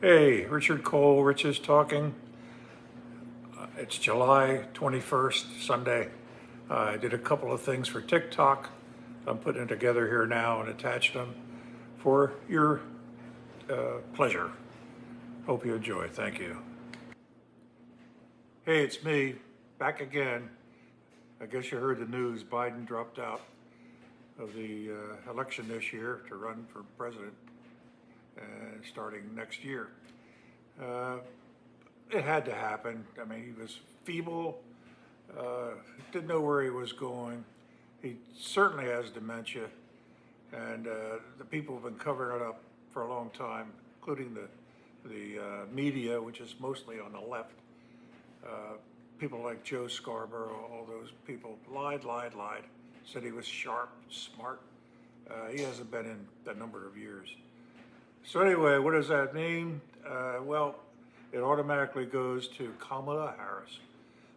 Hey, Richard Cole, Rich is talking. It's July 21st, Sunday. I did a couple of things for TikTok. I'm putting it together here now and attached them for your pleasure. Hope you enjoy. Thank you. Hey, it's me, back again. I guess you heard the news. Biden dropped out of the election this year to run for president starting next year. Uh, it had to happen. I mean, he was feeble, didn't know where he was going. He certainly has dementia, and the people have been covering it up for a long time, including the media, which is mostly on the left. Uh, People like Joe Scarborough, all those people lied, said he was sharp, smart. He hasn't been in a number of years. So anyway, what does that mean? Well, it automatically goes to Kamala Harris.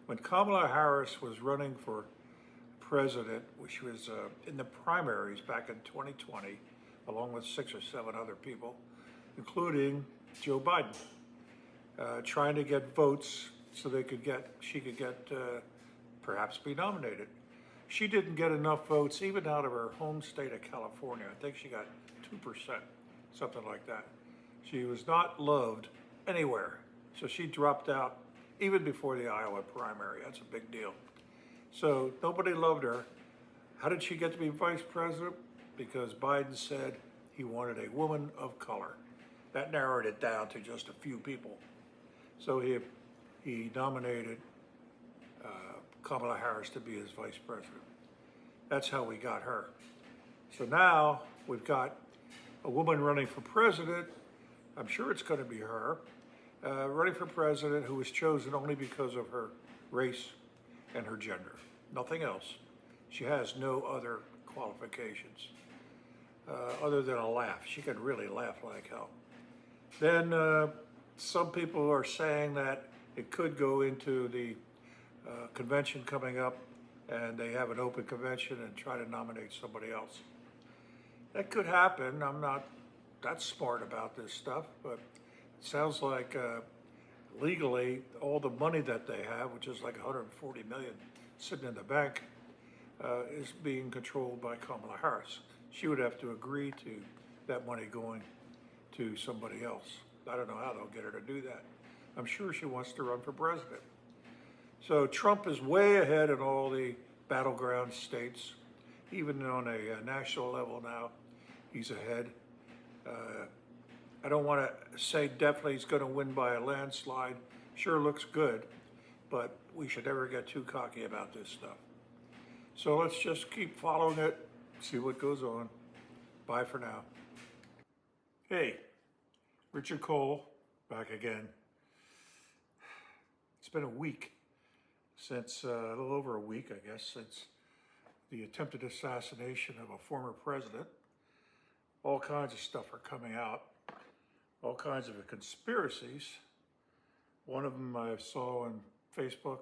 When Kamala Harris was running for president, which was in the primaries back in 2020, along with 6 or 7 other people, including Joe Biden, trying to get votes so she could get perhaps be nominated. She didn't get enough votes even out of her home state of California. I think she got 2%, something like that. She was not loved anywhere. So she dropped out even before the Iowa primary. That's a big deal. So nobody loved her. How did she get to be vice president? Because Biden said he wanted a woman of color. That narrowed it down to just a few people. So he nominated Kamala Harris to be his vice president. That's how we got her. So now we've got a woman running for president. I'm sure it's going to be her, running for president, who was chosen only because of her race and her gender. Nothing else. She has no other qualifications other than a laugh. She can really laugh like hell. Then some people are saying that it could go into the convention coming up, and they have an open convention and try to nominate somebody else. That could happen. I'm not that smart about this stuff, but it sounds like legally all the money that they have, which is like 140 million sitting in the bank, is being controlled by Kamala Harris. She would have to agree to that money going to somebody else. I don't know how they'll get her to do that. I'm sure she wants to run for president. So Trump is way ahead in all the battleground states. Even on a national level now, he's ahead. I don't want to say definitely he's going to win by a landslide. Sure looks good, but we should never get too cocky about this stuff. So let's just keep following it, see what goes on. Bye for now. Hey, Richard Cole, back again. It's been a week since, a little over a week, I guess, since the attempted assassination of a former president. All kinds of stuff are coming out, all kinds of conspiracies. One of them I saw on Facebook.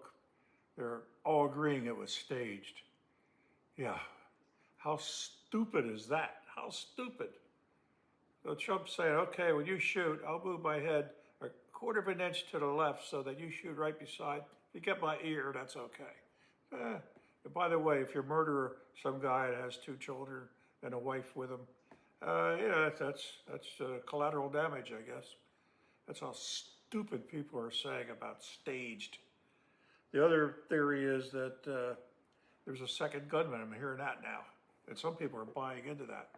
They're all agreeing it was staged. Yeah, how stupid is that? How stupid? So Trump's saying, okay, when you shoot, I'll move my head a quarter of an inch to the left so that you shoot right beside. If you get my ear, that's okay. And by the way, if you murder some guy that has 2 children and a wife with him, that's collateral damage, I guess. That's how stupid people are saying about staged. The other theory is that there's a second gunman. I'm hearing that now. And some people are buying into that.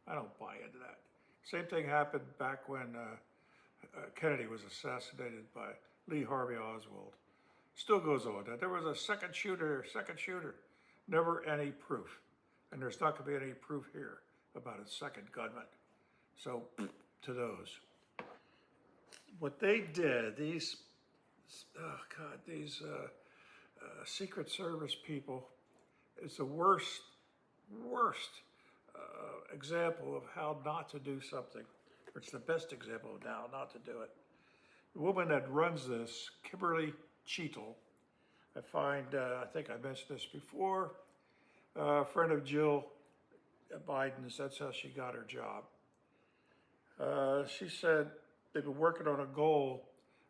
I don't buy into that. Same thing happened back when Kennedy was assassinated by Lee Harvey Oswald. Still goes on that there was a second shooter. Never any proof. And there's not going to be any proof here about a second gunman. So, to those. What they did, these Secret Service people, is the worst example of how not to do something. It's the best example of how not to do it. The woman that runs this, Kimberly Cheetle, I think I mentioned this before, a friend of Jill Biden's, that's how she got her job. She said they've been working on a goal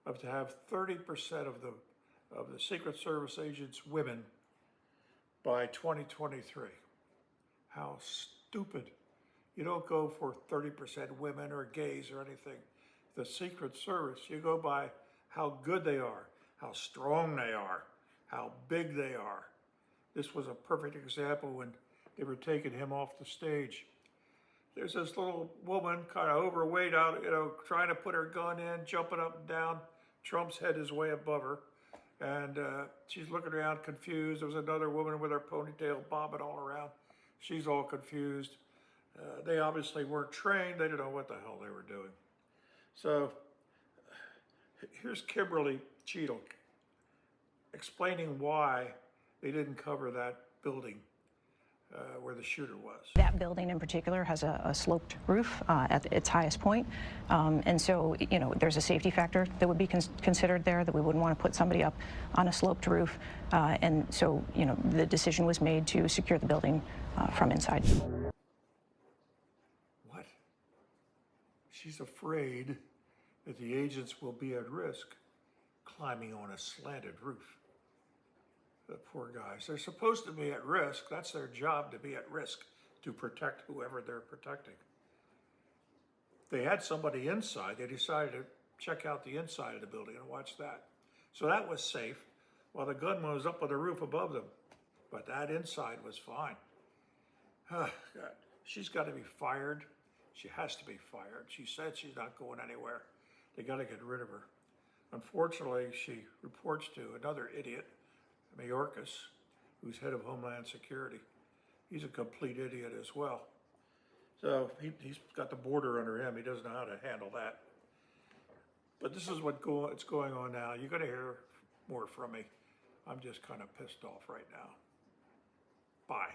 of to have 30% of the Secret Service agents women by 2023. How stupid. You don't go for 30% women or gays or anything. The Secret Service, you go by how good they are, how strong they are, how big they are. This was a perfect example when they were taking him off the stage. There's this little woman, kind of overweight, out, trying to put her gun in, jumping up and down. Trump's head is way above her. And she's looking around confused. There was another woman with her ponytail bobbing all around. She's all confused. They obviously weren't trained. They didn't know what the hell they were doing. So here's Kimberly Cheadle explaining why they didn't cover that building where the shooter was. That building in particular has a sloped roof at its highest point. And so, there's a safety factor that would be considered there, that we wouldn't want to put somebody up on a sloped roof. And so, the decision was made to secure the building from inside. What? She's afraid that the agents will be at risk climbing on a slanted roof. The poor guys. They're supposed to be at risk. That's their job, to be at risk, to protect whoever they're protecting. They had somebody inside. They decided to check out the inside of the building and watch that. So that was safe, while the gunman was up on the roof above them. But that inside was fine. God. She's got to be fired. She has to be fired. She said she's not going anywhere. They got to get rid of her. Unfortunately, she reports to another idiot, Mayorkas, who's head of Homeland Security. He's a complete idiot as well. So he's got the border under him. He doesn't know how to handle that. But this is what's going on now. You're going to hear more from me. I'm just kind of pissed off right now. Bye.